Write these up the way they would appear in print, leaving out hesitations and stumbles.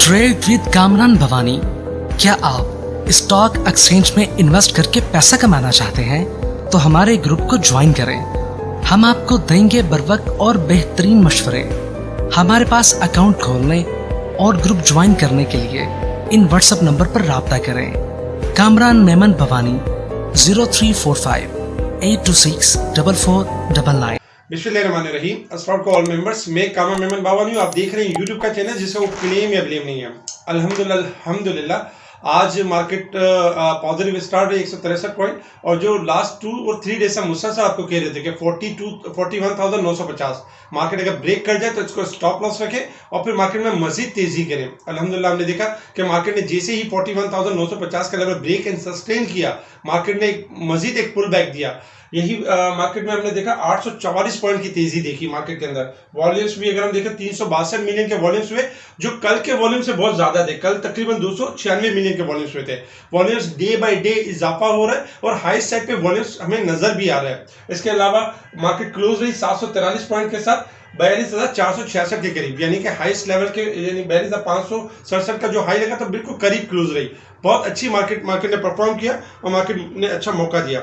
Trade with Kamran Bhavani. क्या आप stock exchange में इन्वेस्ट करके पैसा कमाना चाहते हैं तो हमारे ग्रुप को ज्वाइन करें। हम आपको देंगे बर वक्त और बेहतरीन मशवरे। हमारे पास अकाउंट खोलने और ग्रुप ज्वाइन करने के लिए इन व्हाट्सएप नंबर पर राब्ता करें। कामरान मेमन भवानी 0345 826 4499। बिस्मिल्लाहिर्रहमानिर्रहीम। अस्सलाम वालेकुम ऑल मेंबर्स। मैं कामरान मेमन बावानी हूँ। आप देख रहे हैं यूट्यूब का चैनल जिसका वो क्लेम या ब्लेम नहीं है। अल्हम्दुलिल्लाह आज मार्केट पॉजिटिव स्टार्ट है 163 पॉइंट, और जो लास्ट 2 और 3 डेज से मुस्सा साहब आपको कह रहे थे कि 41,950 मार्केट अगर ब्रेक कर जाए तो इसको स्टॉप लॉस रखें और फिर मार्केट में मजीद तेजी करें। अल्हम्दुलिल्लाह हमने देखा कि मार्केट ने जैसे ही 41,950 का लेवल ब्रेक एंड सस्टेन किया, मार्केट ने मजीद एक पुल बैक दिया। यही मार्केट में हमने देखा 844 पॉइंट की तेजी देखी मार्केट के अंदर। वॉल्यूम्स भी अगर हम देखें 362 मिलियन के वॉल्यूम्स हुए, जो कल के वॉल्यूम से बहुत ज्यादा थे। कल तकरीबन 296 मिलियन के वॉल्यूम्स हुए थे। वॉल्यूम्स डे बाय डे इजाफा हो रहा है और हाई साइड पे वॉल्यूम्स हमें नजर भी आ रहा है। इसके अलावा मार्केट क्लोज रही 743 पॉइंट के साथ 42,466 के करीब, यानी कि हाईएस्ट लेवल के, यानी 42,567 का जो हाई लगा था बिल्कुल करीब क्लोज रही। बहुत अच्छी मार्केट ने परफॉर्म किया और मार्केट ने अच्छा मौका दिया।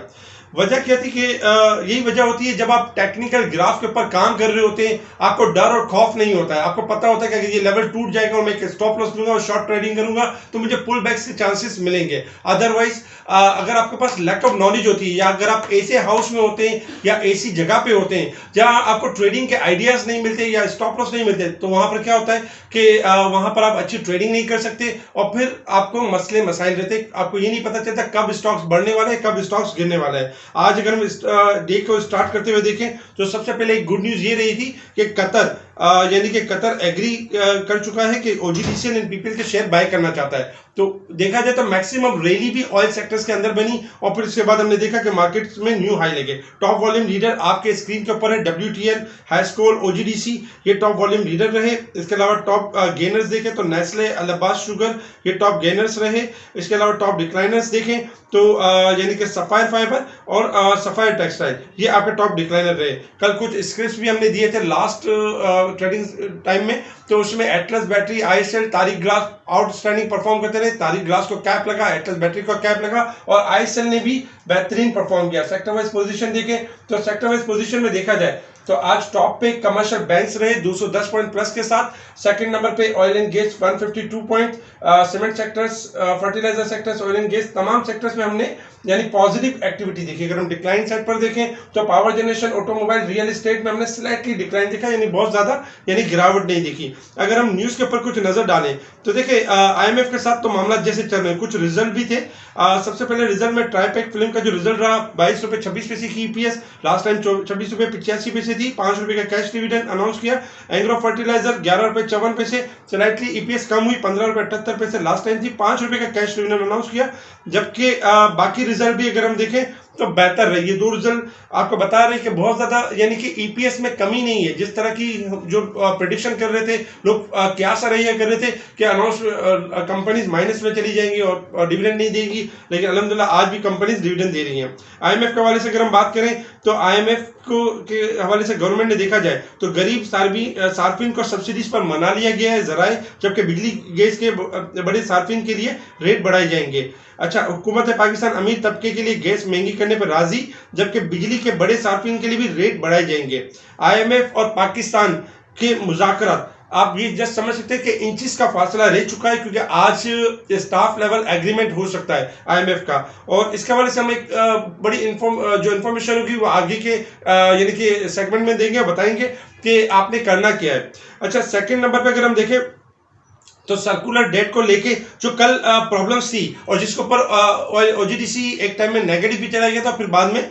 वजह क्या थी कि यही वजह होती है जब आप टेक्निकल ग्राफ के ऊपर काम कर रहे होते हैं, आपको डर और खौफ नहीं होता है। आपको पता होता है कि अगर ये लेवल टूट जाएगा और मैं स्टॉप लॉस लूंगा और शॉर्ट ट्रेडिंग करूंगा तो मुझे पुल बैक के चांसेस मिलेंगे। अदरवाइज अगर आपके पास लैक ऑफ नॉलेज होती है, या अगर आप ऐसे हाउस में होते हैं या ऐसी जगह पे होते हैं जहां आपको ट्रेडिंग के आइडियाज नहीं मिलते या स्टॉप लॉस नहीं मिलते, तो वहां पर क्या होता है कि वहां पर आप अच्छी ट्रेडिंग नहीं कर सकते और फिर आपको मसले मसाइल रहते। आपको ये नहीं पता चलता कब स्टॉक्स बढ़ने वाले हैं, कब स्टॉक्स गिरने वाले हैं। आज अगर हम डे को स्टार्ट करते हुए देखें तो सबसे पहले एक गुड न्यूज ये रही थी कि कतर यानी कि कतर एग्री कर चुका है कि ओजीडीसी एंड पीपल के शेयर बाय करना चाहता है। तो देखा जाए तो मैक्सिमम रैली भी ऑयल सेक्टर्स के अंदर बनी और फिर उसके बाद हमने देखा कि मार्केट्स में न्यू हाई लगे। टॉप वॉल्यूम लीडर आपके स्क्रीन के ऊपर है WTN, हाईस्कोल, ओजीडीसी, ये टॉप वॉल्यूम लीडर रहे। इसके अलावा टॉप गेनर्स देखें तो नेस्ले, अलाहाबाद शुगर, ये टॉप गेनर्स रहे। इसके अलावा टॉप डिक्लाइनर्स देखें तो यानी कि सफायर फाइबर और सफायर टेक्सटाइल, ये आपके टॉप डिक्लाइनर रहे। कल कुछ स्क्रिप्ट भी हमने दिए थे लास्ट ट्रेडिंग टाइम में, तो उसमें Atlas battery, ISL, Tariq glass outstanding perform करते रहे। तारिक ग्लास को कैप लगा, एटलस बैटरी को कैप लगा और आईएसएल ने भी बेहतरीन परफॉर्म किया। सेक्टर वाइज पोजीशन देखें तो सेक्टर वाइज पोजीशन में देखा जाए तो आज टॉप पे कमर्शियल बैंक्स रहे 210 पॉइंट प्लस के साथ। सेकंड नंबर पे oil and gas 152 point, cement sectors, fertiliser sectors, oil and gas, तमाम सेक्टर्स में हमने यानी पॉजिटिव एक्टिविटी देखी। अगर हम डिक्लाइन साइड पर देखें तो power generation, automobile, real estate में हमने स्लाइटली डिक्लाइन देखा, यानी बहुत ज्यादा यानी गिरावट नहीं देखी। अगर हम न्यूज के ऊपर कुछ नजर डालें तो देखिए IMF के साथ तो मामला जैसे चल रहे हैं। कुछ रिजल्ट भी थे। सबसे पहले रिजल्ट में ट्राइपेक फिल्म का जो रिजल्ट रहा 22 रुपए 26 पैसे की EPS, लास्ट टाइम 26 रुपए 85 पैसे थी। 5 रुपए का कैश डिविडेंड अनाउंस किया। एंग्रो फर्टिलाइजर 11 रुपए 54 पैसे, स्लाइटली EPS कम हुई 15 रुपए 78 पैसे, लास्ट टाइम थी। 5 रुपए का कैश डिविडेंड अनाउंस किया। जबकि बाकी रिजल्ट भी अगर हम देखें तो बेहतर रही। ये दो रिजल्ट आपको बता रहे हैं कि बहुत ज्यादा यानी कि EPS में कमी नहीं है। जिस तरह की जो प्रेडिक्शन कर रहे थे लोग, क्या सा रही कर रहे थे कि अनाउंस कंपनीज माइनस में चली जाएंगी और डिविडेंड नहीं देगी, लेकिन अल्हम्दुलिल्लाह आज भी कंपनीज डिविडेंड दे रही हैं। IMF के हवाले से अगर हम बात करें तो IMF के हवाले से गवर्नमेंट ने देखा जाए तो गरीब सार्फिन को सब्सिडीज पर मना लिया गया है जराए, जबकि बिजली गैस के बड़े सार्फिन के लिए रेट बढ़ाए जाएंगे। अच्छा, हुकूमत पाकिस्तान अमीर तबके के लिए गैस महंगी करने पर राजी, जबकि बिजली के बड़े सार्फिन के लिए भी रेट बढ़ाए जाएंगे। IMF और पाकिस्तान के मुज़ाकरात, आप ये जस्ट समझ सकते हैं कि इंचेस का फासला रह चुका है, क्योंकि आज स्टाफ लेवल एग्रीमेंट हो सकता है IMF का। और इसके हवाले से हम एक बड़ी जो इन्फॉर्मेशन होगी वो आगे के यानी कि सेगमेंट में देंगे और बताएंगे कि आपने करना क्या है। अच्छा, सेकंड नंबर पे अगर हम देखें तो सर्कुलर डेट को लेके जो कल प्रॉब्लम्स थी और जिसके ऊपर OGDC एक टाइम में नेगेटिव भी चला गया था, फिर बाद में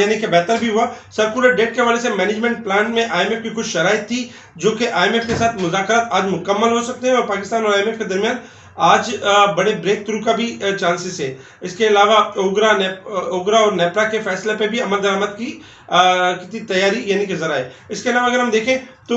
यानी कि बेहतर भी हुआ। सर्कुलर डेट के हवाले से मैनेजमेंट प्लान में IMF की कुछ शराइत थी जो कि IMF के साथ मुज़ाकरात आज मुकम्मल हो सकते हैं और पाकिस्तान और IMF के दरमियान आज बड़े ब्रेक थ्रू का भी चांसेस है। इसके अलावा ओगरा और नेपरा के फैसले पे भी अमल दरामद की तैयारी यानी कि जरा है। इसके अलावा अगर हम देखें तो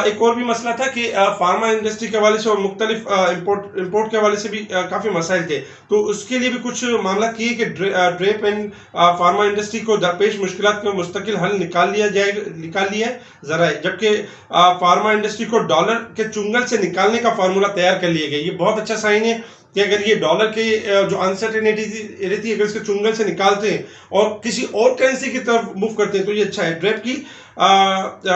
एक और भी मसला था कि फार्मा इंडस्ट्री के हवाले से और मुख्तलिफ इम्पोर्ट के हवाले से भी काफ़ी मसाइल थे। तो उसके लिए भी कुछ मामला किए कि ड्रेप एंड फार्मा इंडस्ट्री को दरपेश मुश्किलात का मुस्तकिल हल निकाल लिया है ज़रा, जबकि फार्मा इंडस्ट्री को डॉलर के चुंगल से निकालने का फार्मूला तैयार कर लिया गया। ये बहुत अच्छा साइन है कि अगर ये डॉलर के जो अनसर्टेनिटी रहती है अगर इसके चुंगल से निकालते हैं और किसी और करेंसी की तरफ मूव करते हैं तो ये अच्छा है। ड्रेप की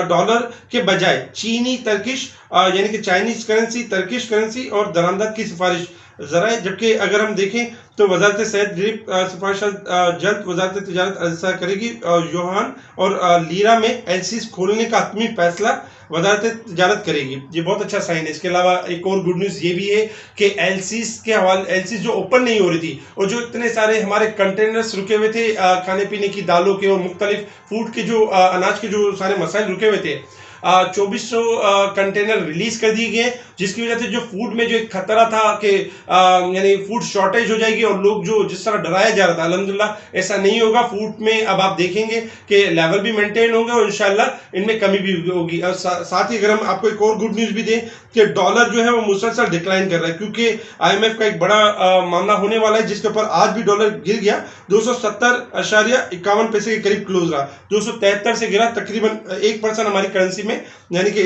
डॉलर के बजाय चीनी तर्किश यानी कि चाइनीज करेंसी, तर्किश करेंसी और दरामदद की सिफारिश ज़रा है। जबकि अगर हम देखें तो वजारत सेहत ड्रिप सिफारिश जल्द वजारत तिजारत अरसा करेगी। युआन और लीरा में एलसीज खोलने का हतमी फैसला वजारत तिजारत करेगी। ये बहुत अच्छा साइन है। इसके अलावा एक और गुड न्यूज़ ये भी है कि एलसीज के हवाले, एलसीज जो ओपन नहीं हो रही थी और जो इतने सारे हमारे कंटेनर्स रुके हुए थे खाने पीने की दालों के और मुख्तलिफ फूड के जो अनाज के जो सारे मसाइल रुके हुए थे, 2400 कंटेनर रिलीज कर दिए गए, जिसकी वजह से जो फूड में जो एक खतरा था कि यानी फूड शॉर्टेज हो जाएगी और लोग जो जिस तरह डराया जा रहा था, अल्हम्दुलिल्लाह ऐसा नहीं होगा। फूड में अब आप देखेंगे कि लेवल भी मेंटेन होंगे और इंशाल्लाह इनमें कमी भी होगी। और साथ ही अगर हम आपको एक और गुड न्यूज़ भी दें कि डॉलर जो है वो मुसलसल डिक्लाइन कर रहा है, क्योंकि IMF का एक बड़ा मामला होने वाला है जिसके ऊपर आज भी डॉलर गिर गया, 270.51 पैसे के करीब क्लोज रहा, 273 से गिरा, तकरीबन 1% हमारी करेंसी में यानी कि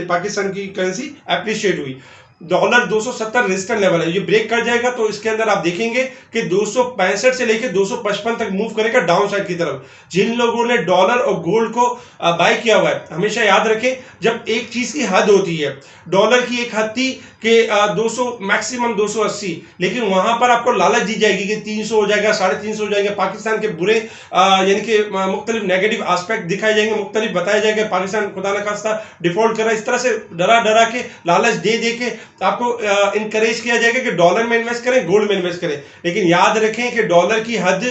पाकिस्तान की करेंसी एप्रिशिएट हुई। डॉलर 270 रेजिस्टेंस लेवल है, ये ब्रेक कर जाएगा तो इसके अंदर आप देखेंगे कि 265 से लेकर 255 तक मूव करेगा डाउन साइड की तरफ। जिन लोगों ने डॉलर और गोल्ड को बाय किया हुआ है, हमेशा याद रखें जब एक चीज की हद होती है, डॉलर की एक हद थी कि 200 मैक्सिमम 280, लेकिन वहां पर आपको लालच दी जाएगी कि 300 हो जाएगा, 350 हो जाएगा, पाकिस्तान के बुरे यानी कि मुख्तलिफ नेगेटिव एस्पेक्ट दिखाए जाएंगे, मुख्तलिफ बताया जाएगा पाकिस्तान खुदा न खास्ता डिफॉल्ट कर रहा है। इस तरह से डरा डरा के लालच दे दे के आपको इनकरेज किया जाएगा कि डॉलर में इन्वेस्ट करें, गोल्ड में इन्वेस्ट करें। लेकिन याद रखें कि डॉलर की हद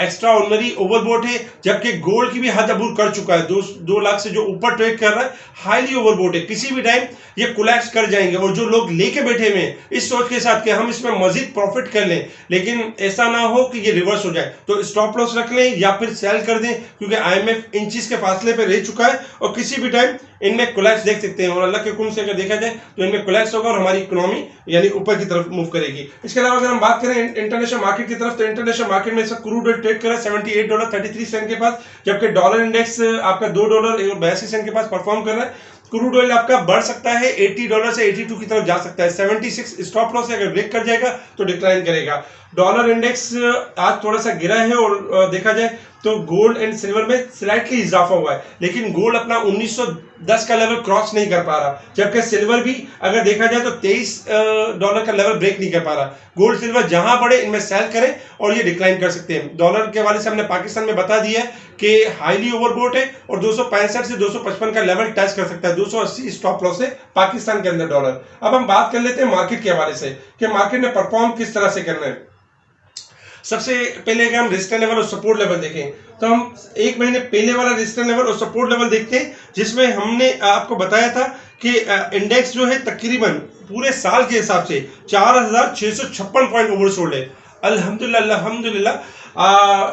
एक्स्ट्रा ऑर्डिनरी ओवरबोट है, जबकि गोल्ड की भी हद अबूर कर चुका है। 2 लाख से जो ऊपर ट्रेड कर रहा है हाईली ओवरबोट है, किसी भी टाइम ये कोलैप्स कर जाएंगे। और जो लोग लेके बैठे हुए हैं इस सोच के साथ कि हम इसमें मजीद प्रॉफिट कर लें, लेकिन ऐसा ना हो कि ये रिवर्स हो जाए, तो स्टॉप लॉस रख लें या फिर सेल कर दें, क्योंकि IMF इंचेस के फासले पे रह चुका है और किसी भी टाइम इनमें कोलैप्स देख सकते हैं। और अल्लाह के हुक्म से अगर देखा जाए तो इनमें कोलैप्स होगा और हमारी इकोनॉमी यानी ऊपर की तरफ मूव करेगी। इसके अलावा अगर हम बात करें इंटरनेशनल मार्केट की तरफ, तो इंटरनेशनल मार्केट में क्रूड ऑयल ट्रेड कर रहा है $78.33 के पास, जबकि डॉलर इंडेक्स आपका $2.82 के पास परफॉर्म कर रहा है। क्रूड ऑयल आपका बढ़ सकता है $80 से 82 की तरफ जा सकता है। 76 स्टॉप लॉस अगर ब्रेक कर जाएगा तो डिक्लाइन करेगा। डॉलर इंडेक्स आज थोड़ा सा गिरा है और देखा जाए तो गोल्ड एंड सिल्वर में स्लाइटली इजाफा हुआ है, लेकिन गोल्ड अपना 1910 का लेवल क्रॉस नहीं कर पा रहा, जबकि सिल्वर भी अगर देखा जाए तो $23 का लेवल ब्रेक नहीं कर पा रहा। गोल्ड सिल्वर जहां बढ़े इनमें सेल करें और ये डिक्लाइन कर सकते हैं। डॉलर के हवाले से हमने पाकिस्तान में बता दिया है कि हाईली ओवरबोट है और 265 से 255 का लेवल टच कर सकता है, 280 स्टॉप लॉस है पाकिस्तान के अंदर डॉलर। अब हम बात कर लेते हैं मार्केट के हवाले से कि मार्केट ने परफॉर्म किस तरह से करना है। सबसे पहले अगर हम रेजिस्टेंस लेवल और सपोर्ट लेवल देखें तो हम 1 महीने पहले वाला रेजिस्टेंस लेवल और सपोर्ट लेवल देखते हैं, जिसमें हमने आपको बताया था कि इंडेक्स जो है तकरीबन पूरे साल के हिसाब से 4656 पॉइंट ओवरसोल्ड है। अल्हम्दुलिल्लाह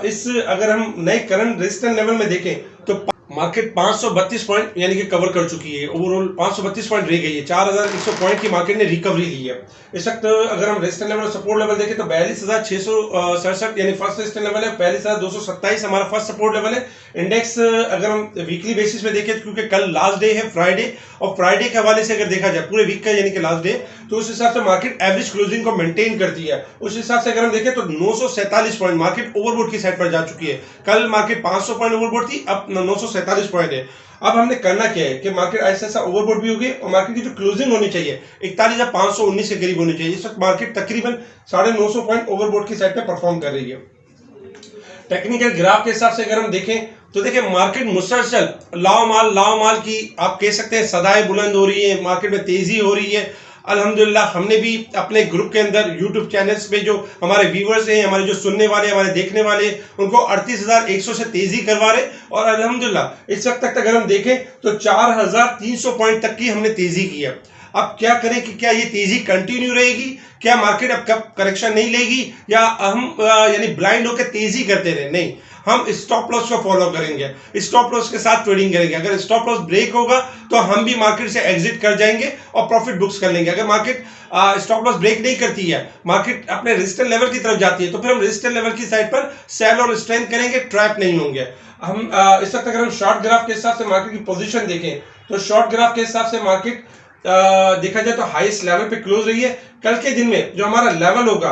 इस अगर हम नए करंट रेजिस्टेंस लेवल में देखें तो मार्केट 532 पॉइंट यानी कि कवर कर चुकी है। ओवरऑल 532 पॉइंट रह गई है, 4100 पॉइंट की मार्केट ने रिकवरी ली है। इस वक्त अगर हम रेजिस्टेंस लेवल और सपोर्ट लेवल देखें तो 42667 यानी फर्स्ट रेजिस्टेंस लेवल है, 42227 हमारा फर्स्ट सपोर्ट लेवल है। इंडेक्स अगर हम वीकली बेसिस में देखें, क्योंकि कल लास्ट डे है फ्राइडे, और फ्राइडे के हवाले से अगर देखा जाए पूरे वीक का यानी कि लास्ट डे, तो उस हिसाब से मार्केट एवरेज क्लोजिंग को मेंटेन करती है। उस हिसाब से अगर हम देखें तो 947 पॉइंट मार्केट ओवरबोट की साइड पर जा चुकी है। कल मार्केट 500 पॉइंट ओवरबोट थी, अब 947 पॉइंट है। अब हमने करना क्या है कि मार्केट ऐसा ऐसा ओवरबोट भी होगी और मार्केट की जो क्लोजिंग होनी चाहिए 41,519 के करीब होनी चाहिए। इस वक्त मार्केट तकरीबन 950 पॉइंट ओवरबोट की साइड पे परफॉर्म कर रही है। टेक्निकल ग्राफ के हिसाब से अगर हम देखें तो देखिए मार्केट मुसलसल लाओ माल की आप कह सकते हैं सदाएं बुलंद हो रही है, मार्केट में तेजी हो रही है। अल्हम्दुलिल्लाह हमने भी अपने ग्रुप के अंदर यूट्यूब चैनल्स पे जो हमारे व्यूवर्स हैं, हमारे जो सुनने वाले, हमारे देखने वाले, उनको 38,100 से तेजी करवा रहे, और अल्हम्दुलिल्लाह इस वक्त तक अगर हम देखें तो 4,300 पॉइंट तक की हमने तेजी की है। अब क्या करें कि क्या ये तेजी कंटिन्यू रहेगी, क्या मार्केट अब कब करेक्शन नहीं लेगी, या हम यानी ब्लाइंड होकर तेजी करते रहे? नहीं, हम स्टॉप लॉस को फॉलो करेंगे, स्टॉप लॉस के साथ ट्रेडिंग करेंगे। अगर स्टॉप लॉस ब्रेक होगा तो हम भी मार्केट से एग्जिट कर जाएंगे और प्रॉफिट बुक्स कर लेंगे। अगर मार्केट स्टॉप लॉस ब्रेक नहीं करती है, मार्केट अपने रेजिस्टेंस लेवल की तरफ जाती है, तो फिर हम रेजिस्टेंस लेवल की साइड पर सेल और स्ट्रेंथ करेंगे, ट्रैप नहीं होंगे हम। इस वक्त अगर हम शॉर्ट ग्राफ के हिसाब से मार्केट की पोजीशन देखें तो शॉर्ट ग्राफ के हिसाब से मार्केट देखा जाए तो हाईएस्ट लेवल पे क्लोज रही है। कल के दिन में जो हमारा लेवल होगा,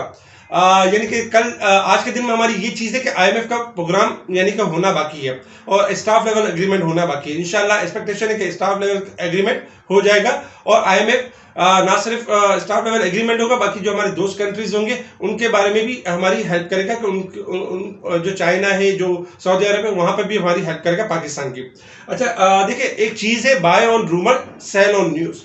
यानी कि कल आज के दिन में हमारी ये चीज़ है कि आईएमएफ का प्रोग्राम यानी कि होना बाकी है और स्टाफ लेवल एग्रीमेंट होना बाकी है। इंशाल्लाह एक्सपेक्टेशन है कि स्टाफ लेवल एग्रीमेंट हो जाएगा और आईएमएफ ना सिर्फ स्टाफ लेवल एग्रीमेंट होगा, बाकी जो हमारे दोस्त कंट्रीज होंगे उनके बारे में भी हमारी हेल्प करेगा कि जो चाइना है, जो सऊदी अरब है, वहां पर भी हमारी हेल्प करेगा पाकिस्तान की। अच्छा, देखिए एक चीज़ है buy on rumour sell on news.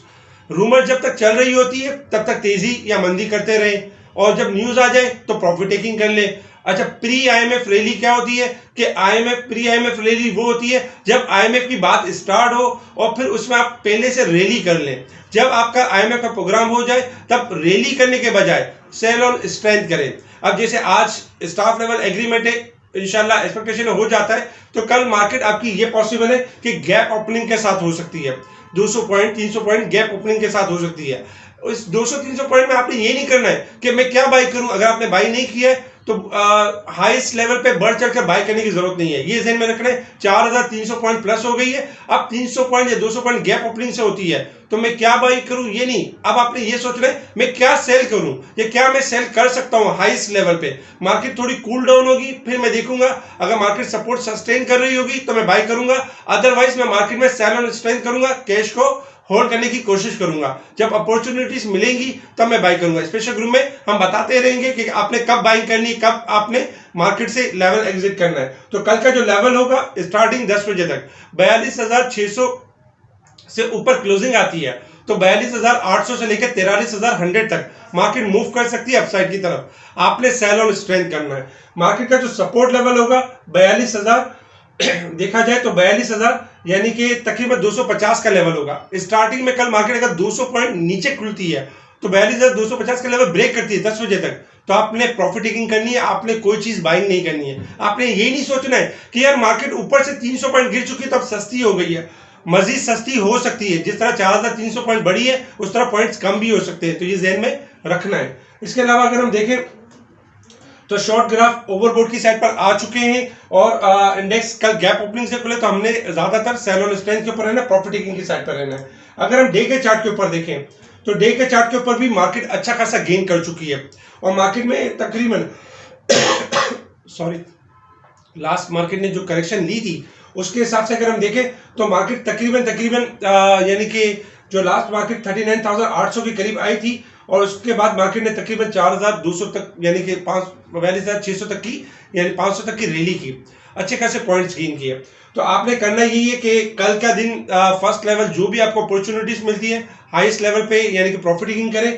Rumour जब तक चल रही होती है तब तक तेजी या मंदी करते रहे और जब न्यूज आ जाए तो प्रॉफिट टेकिंग कर ले। अच्छा, प्री आईएमएफ रैली क्या होती है कि प्री आईएमएफ रैली वो होती है जब आईएमएफ की बात स्टार्ट हो और फिर उसमें आप पहले से रैली कर लें। जब आपका आईएमएफ का प्रोग्राम हो जाए तब रैली करने के बजाय सेल ऑन स्ट्रेंथ करें। अब जैसे आज स्टाफ लेवल एग्रीमेंट है, इंशाल्लाह एक्सपेक्टेशन हो जाता है तो कल मार्केट आपकी ये पॉसिबल है कि गैप ओपनिंग के साथ हो सकती है, 200 पॉइंट 300 पॉइंट गैप ओपनिंग के साथ हो सकती है। इस 200-300 पॉइंट में आपने ये नहीं करना है कि मैं क्या बाई करूं। अगर आपने बाई नहीं किया है तो हाईएस्ट लेवल पे बढ़ चढ़कर बाई करने की जरूरत नहीं है, ये ध्यान में रखना है। 4300 पॉइंट प्लस हो गई है, अब 300 पॉइंट या 200 पॉइंट गैप ओपनिंग से होती है तो मैं क्या बाई करूं ये नहीं, अब आपने ये सोचना है मैं क्या सेल करूं या क्या मैं सेल कर सकता हूं हाईएस्ट लेवल पे। मार्केट थोड़ी कूल डाउन होगी फिर मैं देखूंगा, अगर मार्केट सपोर्ट सस्टेन कर रही होगी तो मैं बाई करूंगा, अदरवाइज मैं मार्केट में सेल और स्ट्रेंथ करूंगा, कैश को होल्ड करने की कोशिश करूंगा। जब अपॉर्चुनिटीज मिलेंगी तब मैं बाई करूंगा। स्पेशल ग्रुप में हम बताते रहेंगे कि आपने कब बाइंग करनी, कब आपने मार्केट से लेवल एग्जिट करना है। तो कल का जो लेवल होगा स्टार्टिंग 10 बजे तक 42,600 से ऊपर क्लोजिंग आती है तो 42,800 से लेकर 43,100 तक मार्केट मूव कर सकती है अपसाइड की तरफ। आपने सेल और स्ट्रेंथ करना है। मार्केट का जो सपोर्ट लेवल होगा 42,000 देखा जाए तो 42,000 यानी कि तकरीबन 250 का लेवल होगा। स्टार्टिंग में कल मार्केट अगर 200 पॉइंट नीचे खुलती है तो 42,250 का लेवल ब्रेक करती है 10 बजे तक, तो आपने प्रॉफिट टेकिंग करनी है, आपने कोई चीज बाइंग नहीं करनी है। आपने ये नहीं सोचना है कि यार मार्केट ऊपर से 300 पॉइंट गिर चुकी है तो अब सस्ती हो गई है। मजीद सस्ती हो सकती है, जिस तरह 4,300 पॉइंट बढ़ी है उस तरह पॉइंट्स कम भी हो सकते हैं, तो ये ध्यान में रखना है। इसके अलावा अगर हम देखें तो शॉर्ट ग्राफ ओवरबोट की साइड पर आ चुके हैं और इंडेक्स कल गैप ओपनिंग से खुले तो हमने ज्यादातर सेल ऑन स्ट्रेंथ के ऊपर रहना, प्रॉफिट टेकिंग की साइड पर रहना है। अगर हम डे के चार्ट के ऊपर देखें तो डे के चार्ट के ऊपर भी मार्केट अच्छा खासा गेन कर चुकी है और मार्केट में तकरीबन लास्ट मार्केट ने जो करेक्शन ली थी उसके हिसाब से अगर हम देखें तो मार्केट तकरीबन यानी कि जो लास्ट मार्केट 39,800 के करीब आई थी और उसके बाद मार्केट ने तकरीबन 4,200 तक यानी कि 42,600 तक की यानी 500 तक की रैली की, अच्छे खासे पॉइंट्स गेन किए। तो आपने करना यही है कि कल का दिन फर्स्ट लेवल जो भी आपको अपॉर्चुनिटीज मिलती है हाईएस्ट लेवल पे यानी कि प्रॉफिट टेकिंग करें।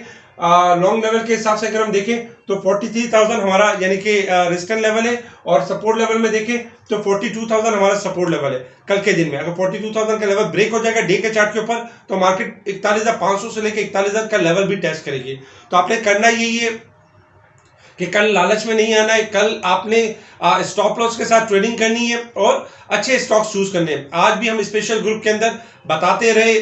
लॉन्ग लेवल के हिसाब से अगर हम देखें तो 43,000 हमारा यानी कि रेजिस्टेंस लेवल है और सपोर्ट लेवल में देखें तो 42,000 हमारा सपोर्ट लेवल है। कल के दिन में अगर 42,000 का लेवल ब्रेक हो जाएगा डे के चार्ट के ऊपर तो मार्केट 41,500 से लेकर 41,000 का लेवल भी टेस्ट करेगी। तो आपने करना यही है कि कल लालच में नहीं आना है, कल आपने स्टॉप लॉस के साथ ट्रेडिंग करनी है और अच्छे स्टॉक्स चूज करने हैं। आज भी हम स्पेशल ग्रुप के अंदर बताते रहे,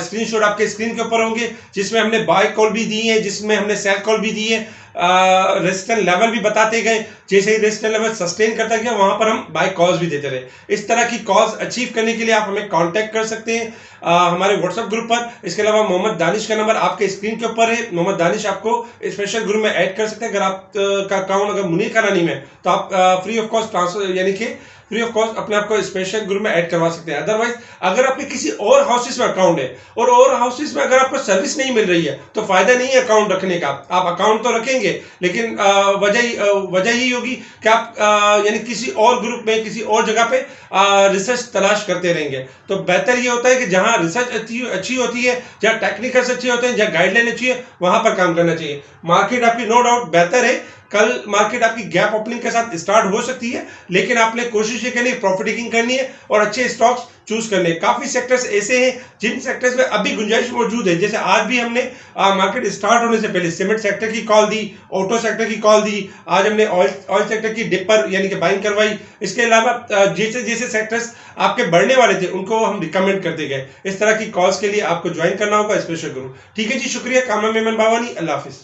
स्क्रीनशॉट आपके स्क्रीन के ऊपर होंगे जिसमें हमने बाय कॉल भी दी है, जिसमें हमने सेल कॉल भी दी है, रेजिस्टेंस लेवल भी बताते गए। जैसे ही रेजिस्टेंस लेवल सस्टेन करता गया वहां पर हम बाय कॉल्स भी देते रहे। इस तरह की कॉल्स अचीव करने के लिए आप हमें कांटेक्ट कर सकते हैं हमारे व्हाट्सएप ग्रुप पर। इसके अलावा मोहम्मद दानिश का नंबर आपके स्क्रीन के ऊपर है, मोहम्मद दानिश आपको स्पेशल ग्रुप में ऐड कर सकते हैं। अगर आपका अकाउंट अगर मुनीर करानी में तो आप फ्री ऑफ कॉस्ट ट्रांसफर यानी कि फ्री ऑफ कॉस्ट अपने आप को स्पेशल ग्रुप में ऐड करवा सकते हैं। अदरवाइज अगर आपके किसी और हाउसेस में अकाउंट है और हाउसेस में अगर आपको सर्विस नहीं मिल रही है तो फायदा नहीं है अकाउंट रखने का। आप अकाउंट तो रखेंगे लेकिन वजह यही होगी कि आप यानी किसी और ग्रुप में किसी और जगह पे रिसर्च तलाश करते रहेंगे। तो बेहतर ये होता है कि जहां रिसर्च अच्छी होती है, जहां टेक्निकल्स अच्छे होते हैं, जहां गाइडलाइन अच्छी है, वहां पर काम करना चाहिए। मार्केट आपकी नो डाउट बेहतर है कल मार्केट आपकी गैप ओपनिंग के साथ स्टार्ट हो सकती है, लेकिन आपने कोशिश ये करनी है, प्रॉफिट टेकिंग करनी है और अच्छे स्टॉक्स चूज करने। काफी सेक्टर्स ऐसे हैं जिन सेक्टर्स में अभी गुंजाइश मौजूद है। जैसे आज भी हमने मार्केट स्टार्ट होने से पहले सीमेंट सेक्टर की कॉल दी, ऑटो सेक्टर की कॉल दी, आज हमने ऑयल सेक्टर की डिप पर यानी कि बाइंग करवाई। इसके अलावा जैसे जैसे सेक्टर्स आपके बढ़ने वाले थे उनको हम रिकमेंड करते गए। इस तरह की कॉल्स के लिए आपको ज्वाइन करना होगा स्पेशल ग्रुप। ठीक है जी, शुक्रिया। कामा मेमन बावानी, अल्लाह हाफिज।